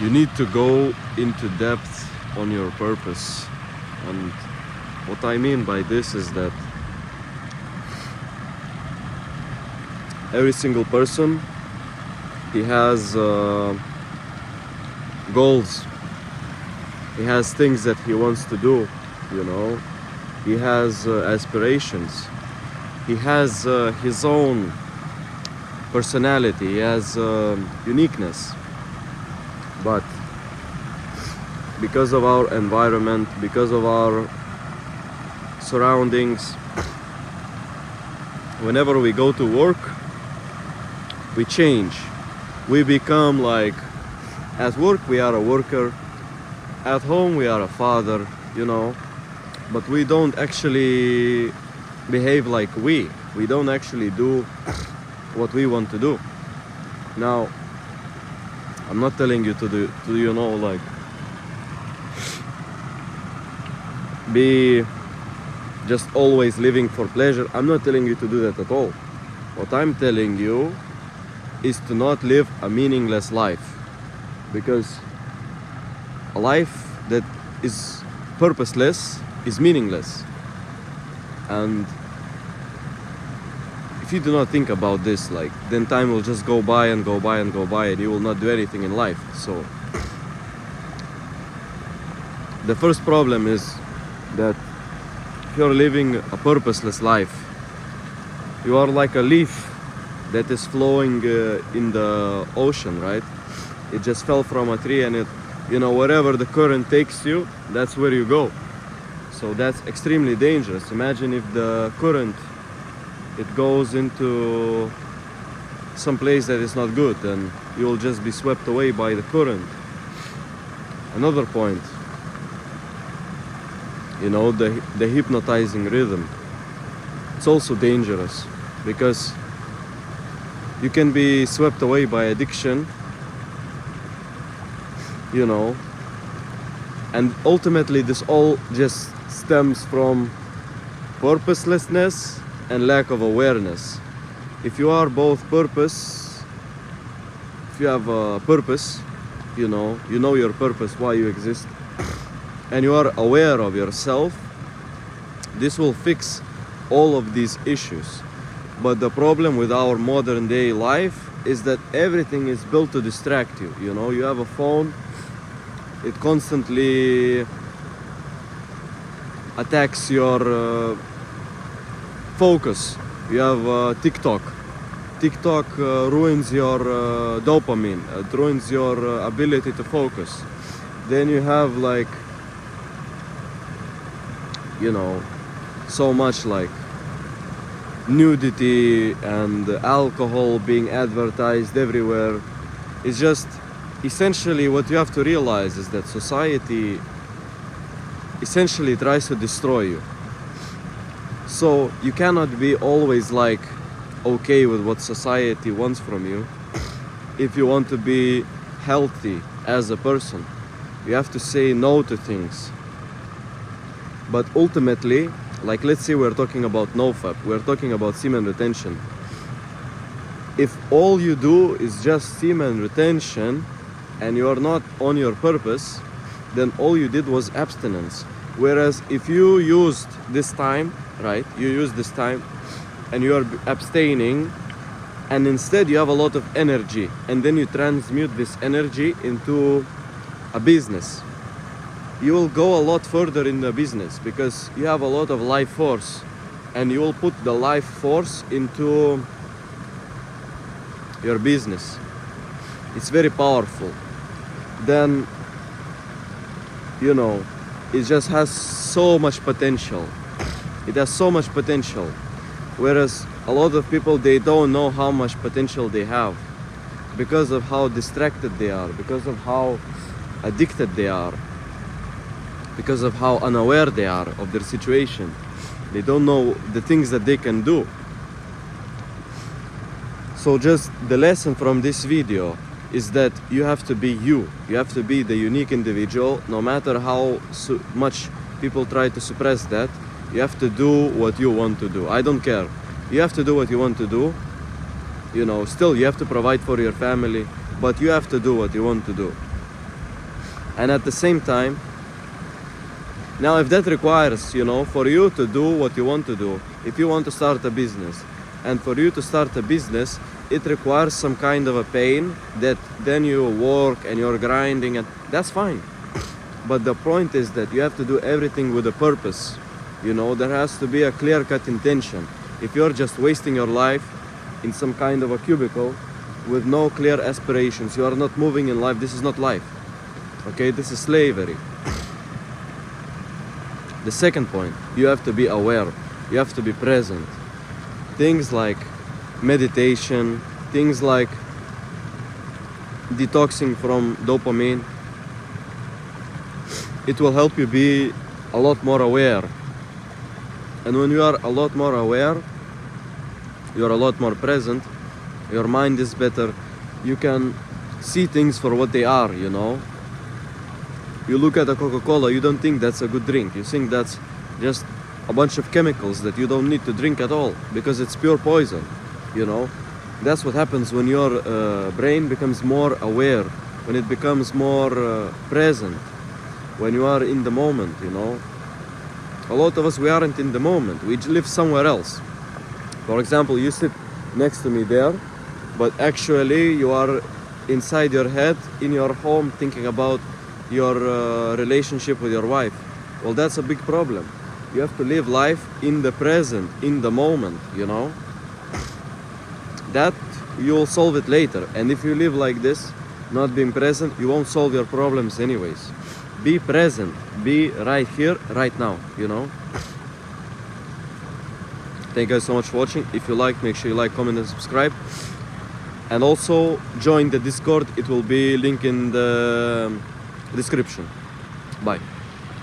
You need to go into depth on your purpose. And what I mean by this is that every single person, he has goals. He has things that he wants to do, you know. He has aspirations. He has his own personality. He has uniqueness. But because of our environment, because of our surroundings, whenever we go to work, we change. We become like, at work we are a worker, at home we are a father, you know, but we don't actually behave like we don't actually do what we want to do. Now, I'm not telling you to you know, like, be just always living for pleasure. I'm not telling you to do that at all. What I'm telling you is to not live a meaningless life, because a life that is purposeless is meaningless. And if you do not think about this, like, then time will just go by and go by and go by, and you will not do anything in life. So the first problem is that if you're living a purposeless life, you are like a leaf that is flowing in the ocean, right? It just fell from a tree, and it, you know, wherever the current takes you, that's where you go. So that's extremely dangerous. Imagine if the current, it goes into some place that is not good, and you will just be swept away by the current. Another point, you know, the hypnotizing rhythm. It's also dangerous, because you can be swept away by addiction, you know, and ultimately this all just stems from purposelessness and lack of awareness. If you are both purpose, if you have a purpose, you know your purpose, why you exist, and you are aware of yourself, this will fix all of these issues. But the problem with our modern day life is that everything is built to distract you. You know, you have a phone, it constantly attacks your focus. You have TikTok. TikTok ruins your dopamine, it ruins your ability to focus. Then you have, like, you know, so much like nudity and alcohol being advertised everywhere. It's just, essentially what you have to realize is that society essentially tries to destroy you. So you cannot be always like okay with what society wants from you. If you want to be healthy as a person, you have to say no to things. But ultimately, like, let's say we're talking about nofap, we're talking about semen retention. If all you do is just semen retention and you are not on your purpose, then all you did was abstinence. Whereas if you used this time, right, you use this time and you are abstaining, and instead you have a lot of energy, and then you transmute this energy into a business, you will go a lot further in the business, because you have a lot of life force, and you will put the life force into your business. It's very powerful. Then, you know, it just has so much potential. It has so much potential. Whereas a lot of people, they don't know how much potential they have, because of how distracted they are, because of how addicted they are, because of how unaware they are of their situation. They don't know the things that they can do. So just the lesson from this video is that you have to be you. You have to be the unique individual, no matter how much people try to suppress that. You have to do what you want to do. I don't care. You have to do what you want to do. You know, still you have to provide for your family, but you have to do what you want to do. And at the same time, now if that requires, you know, for you to do what you want to do, if you want to start a business, and for you to start a business, it requires some kind of a pain that then you work and you're grinding, and that's fine. But the point is that you have to do everything with a purpose. You know, there has to be a clear-cut intention. If you're just wasting your life in some kind of a cubicle with no clear aspirations, you are not moving in life, this is not life. Okay, this is slavery. The second point, you have to be aware, you have to be present. Things like meditation, things like detoxing from dopamine, it will help you be a lot more aware. And when you are a lot more aware, you are a lot more present, your mind is better, you can see things for what they are, you know. You look at a Coca-Cola, you don't think that's a good drink, you think that's just a bunch of chemicals that you don't need to drink at all because it's pure poison, you know. That's what happens when your brain becomes more aware, when it becomes more present, when you are in the moment, you know. A lot of us, we aren't in the moment, we live somewhere else. For example, you sit next to me there, but actually you are inside your head, in your home, thinking about your relationship with your wife. Well, that's a big problem. You have to live life in the present, in the moment, you know. That you will solve it later. And if you live like this, not being present, you won't solve your problems anyways. Be present, be right here, right now, you know. Thank you guys so much for watching. If you like, make sure you like, comment and subscribe. And also join the Discord. It will be link in the description. Bye.